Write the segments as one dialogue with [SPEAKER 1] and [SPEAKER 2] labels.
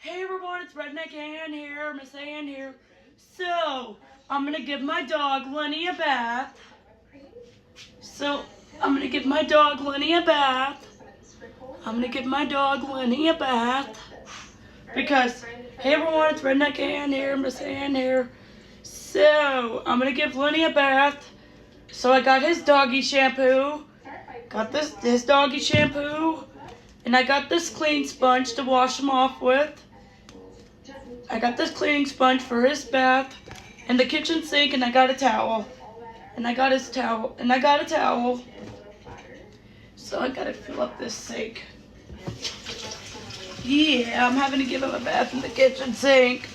[SPEAKER 1] Hey everyone, it's Redneck Ann here, Miss Ann here. So, I'm gonna give my dog Lenny a bath. I'm gonna give my dog Lenny a bath. Because, hey everyone, it's Redneck Ann here, Miss Ann here. So, I'm gonna give Lenny a bath. So I got his doggy shampoo. His doggy shampoo. And I got this clean sponge to wash him off with. I got this cleaning sponge for his bath. And the kitchen sink, and I got a towel. And I got his towel. And I got a towel. So I gotta fill up this sink. Yeah, I'm having to give him a bath in the kitchen sink.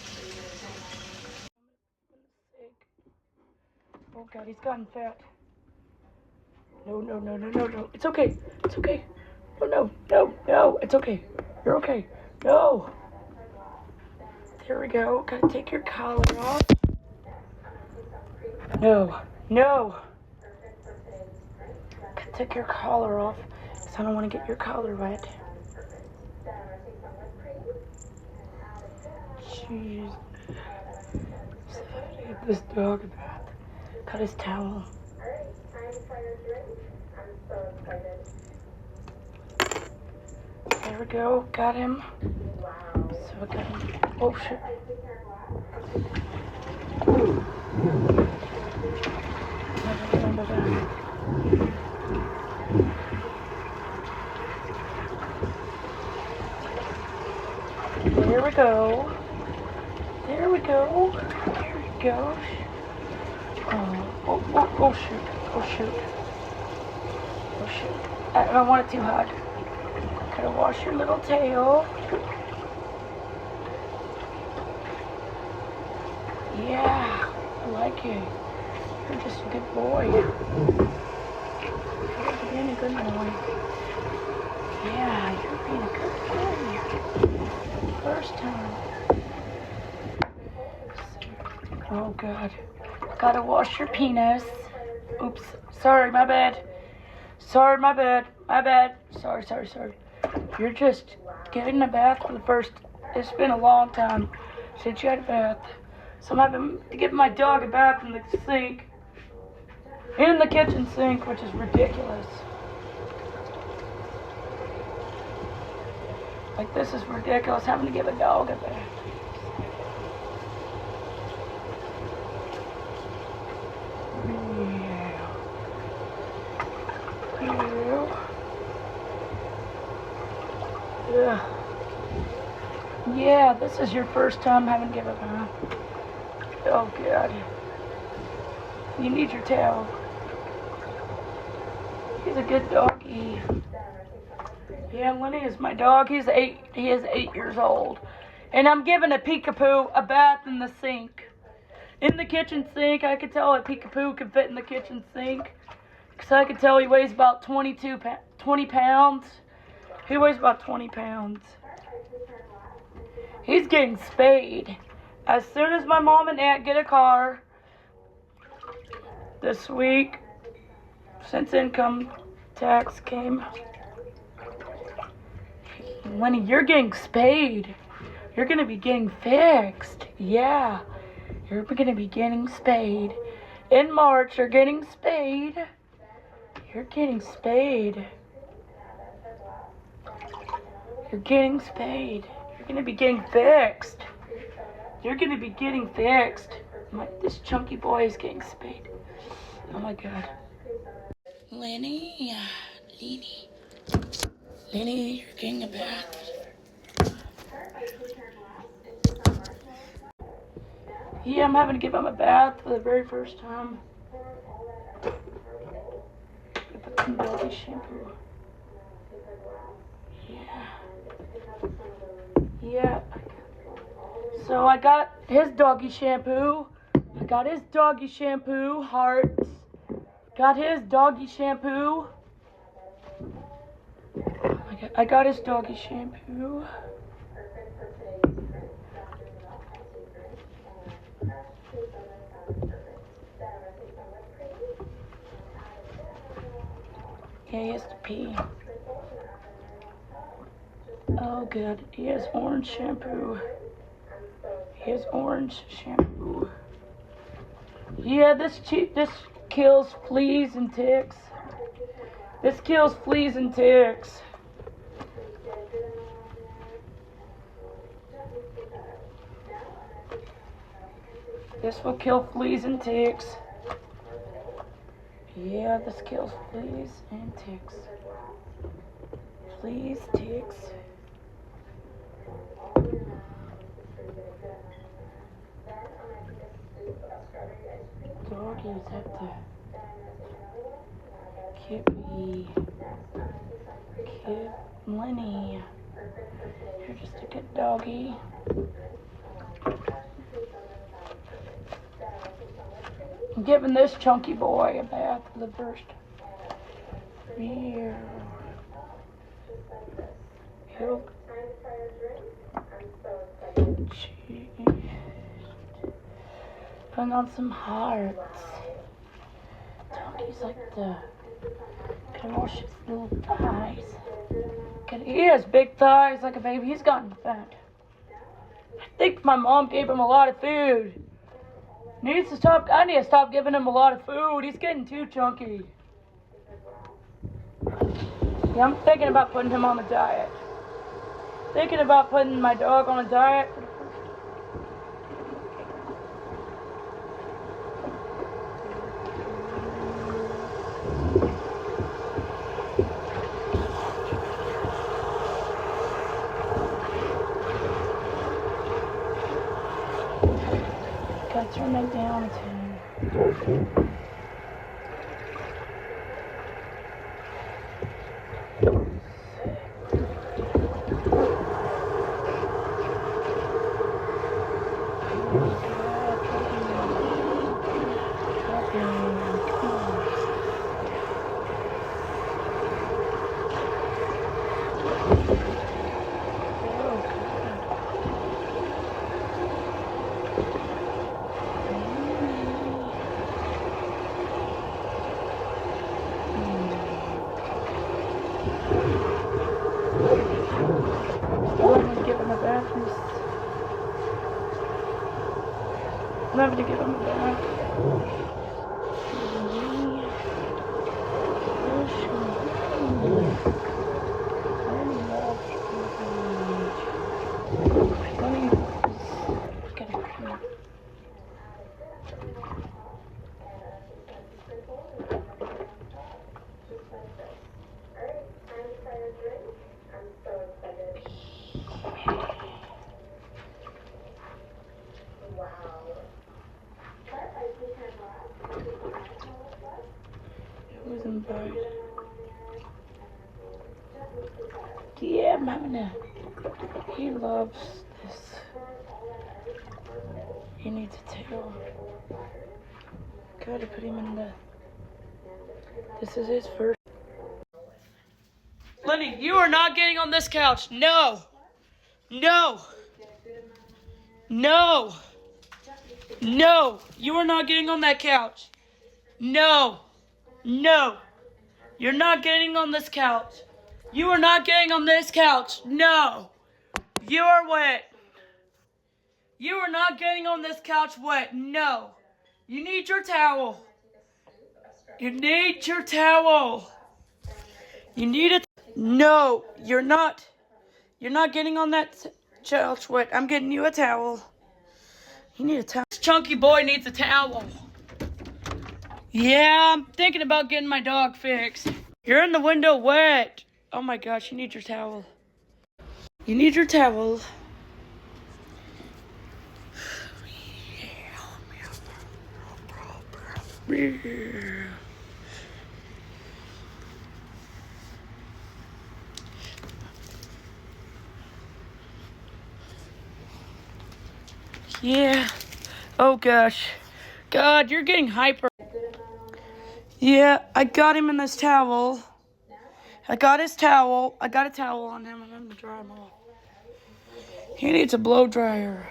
[SPEAKER 1] Oh God, he's gotten fat. No. It's okay. It's okay. No. It's okay. You're okay. No. There we go. Gotta take your collar off. No. Gotta take your collar off. Because I don't want to get your collar wet. Jeez. So I have to get this dog a bath. Got his towel. There we go. Got him. So I got him. Oh shit. There we go. There we go. Oh shoot. I don't want it too hot. Gotta wash your little tail. Yeah, I like it. You're just a good boy. You're being a good boy. Yeah, you're being a good boy. First time. Oh God. Gotta wash your penis. Oops. Sorry, my bad. Sorry. You're just getting a bath for the first. It's been a long time since you had a bath. So I'm having to give my dog a bath in the sink. In the kitchen sink, which is ridiculous. Like, this is ridiculous, having to give a dog a bath. Yeah, this is your first time having to give a bath. Oh God. You need your towel. He's a good doggy. Yeah, Lenny is my dog. He is 8 years old. And I'm giving a peekapoo a bath in the sink. In the kitchen sink. I could tell a peekapoo could fit in the kitchen sink. Because I could tell he weighs about 20 pounds. He weighs about 20 pounds. He's getting spayed. As soon as my mom and Aunt get a car this week, since income tax came, Lenny, you're getting spayed. You're going to be getting fixed. Yeah, you're going to be getting spayed. In March, you're getting spayed. You're getting spayed. You're getting spayed. You're going to be getting fixed. You're going to be getting fixed. This chunky boy is getting spayed. Oh my God. Lenny, you're getting a bath. Yeah, I'm having to give him a bath for the very first time. Put some doggy shampoo. Yeah. So I got his doggy shampoo. Hearts. Got his doggy shampoo. I got his doggy shampoo. Yeah, he has to pee. Oh good. He has orange shampoo. He has orange shampoo. Yeah, this kills fleas and ticks. This kills fleas and ticks. This will kill fleas and ticks. Yeah, this kills fleas and ticks. Fleas, ticks. Doggies have to Kippy. Kip Lenny. You're just a good doggy. I'm giving this chunky boy a bath for the first year. He'll put on some hearts. Doggies like the can wash his little thighs. He has big thighs like a baby. He's gotten fat. I think my mom gave him a lot of food. I need to stop giving him a lot of food. He's getting too chunky. Yeah, I'm thinking about putting him on a diet. Thinking about putting my dog on a diet for the first time. Gotta turn that down to I'm having to give him a bath. Yeah, I'm having to. He loves this. He needs a tail. Gotta put him in the. This is his first. Lenny, you are not getting on this couch. No. No. No. No. You are not getting on that couch. No. No. You're not getting on this couch. You are not getting on this couch. No. You are wet. You are not getting on this couch wet. No. You need your towel. You need your towel. You need it. No, you're not. You're not getting on that couch wet. I'm getting you a towel. You need a towel. This chunky boy needs a towel. Yeah, I'm thinking about getting my dog fixed. You're in the window wet. Oh my gosh, you need your towel. You need your towel. Yeah. Oh gosh. God, you're getting hyper. Yeah, I got him in this towel. I got his towel. I got a towel on him. I'm going to dry him off. He needs a blow dryer.